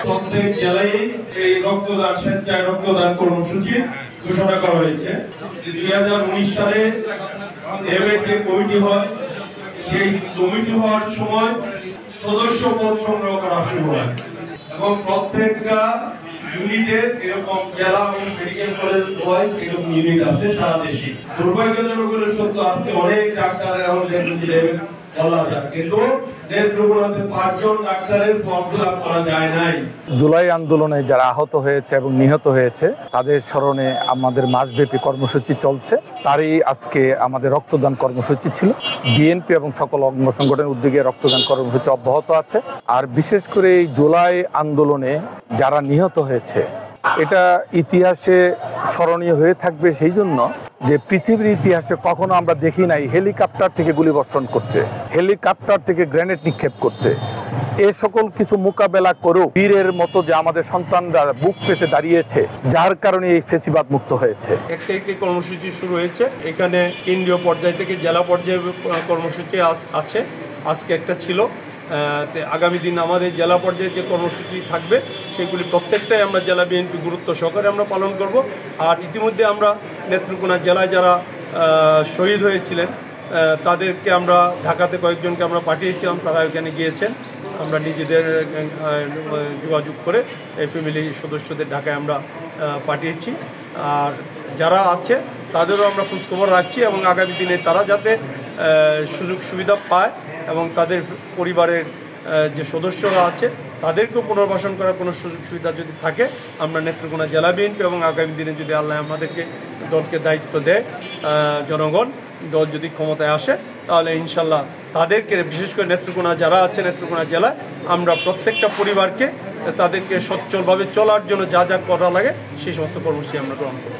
প্রত্যেক জেলায় এই রক্তদান স্বেচ্ছায় রক্তদান কর্মসূচি ঘোষণা করা হয়েছে। 2019 সালে এর যে কমিটি হয়, সেই কমিটি হওয়ার সময় সদস্য পদ সংগ্রহ করা শুরু হয় এবং প্রত্যেকটা ইউনিটে এরকম জেলা এবং মেডিকেল কলেজ হয়, এরকম ইউনিট আছে সারা দেশে। দুর্ভাগ্যজনক হলে সত্য, আজকে অনেক ডাক্তার এখন বলা যায়, কিন্তু নেত্রকোনাতে 5 জন ডাক্তারের ফর্ম ফিল আপ করা যায় নাই। জুলাই আন্দোলনে যারা আহত হয়েছে এবং নিহত হয়েছে তাদের স্মরণে আমাদের মাসব্যাপী কর্মসূচি চলছে। তারই আজকে আমাদের রক্তদান কর্মসূচি ছিল। বিএনপি এবং সকল অঙ্গ সংগঠনের উদ্যোগে রক্তদান কর্মসূচি অব্যাহত আছে। আর বিশেষ করে এই জুলাই আন্দোলনে যারা নিহত হয়েছে, এটা ইতিহাসে স্মরণীয় হয়ে থাকবে সেই জন্য যে পৃথিবীর ইতিহাসে কখনো আমরা দেখি নাই হেলিকপ্টার থেকে গুলিবর্ষণ করতে, হেলিকপ্টার থেকে গ্রেনেড নিক্ষেপ করতে। এ সকল কিছু মোকাবেলা করেও বীরের মতো যে আমাদের সন্তানরা বুক পেতে দাঁড়িয়েছে, যার কারণে এই ফেসিবাদ মুক্ত হয়েছে। একটি কর্মসূচি শুরু হয়েছে, এখানে কেন্দ্রীয় পর্যায় থেকে জেলা পর্যায়ে কর্মসূচি আছে। আজকে একটা ছিল। আগামী দিন আমাদের জেলা পর্যায়ে যে কর্মসূচি থাকবে সেগুলি প্রত্যেকটাই আমরা জেলা বিএনপি গুরুত্ব সহকারে আমরা পালন করব। আর ইতিমধ্যে আমরা নেত্রকোনা জেলায় যারা শহীদ হয়েছিলেন তাদেরকে আমরা ঢাকাতে কয়েকজনকে আমরা পাঠিয়েছিলাম, তারা ওখানে গিয়েছেন। আমরা নিজেদের যোগাযোগ করে এই ফ্যামিলি সদস্যদের ঢাকায় আমরা পাঠিয়েছি। আর যারা আছে তাদেরও আমরা খোঁজখবর রাখছি এবং আগামী দিনে তারা যাতে সুযোগ সুবিধা পায় এবং তাদের পরিবারের যে সদস্যরা আছে তাদেরকেও পুনর্বাসন করার কোনো সুযোগ সুবিধা যদি থাকে, আমরা নেত্রকোনা জেলা বিএনপি এবং আগামী দিনে যদি আল্লাহ আমাদেরকে দলকে দায়িত্ব দেয়, জনগণ দল যদি ক্ষমতায় আসে, তাহলে ইনশাল্লাহ তাদেরকে, বিশেষ করে নেত্রকোনা যারা আছে নেত্রকোনা জেলায়, আমরা প্রত্যেকটা পরিবারকে তাদেরকে সচ্ছলভাবে চলার জন্য যা যা করা লাগে সেই সমস্ত কর্মসূচি আমরা গ্রহণ করব।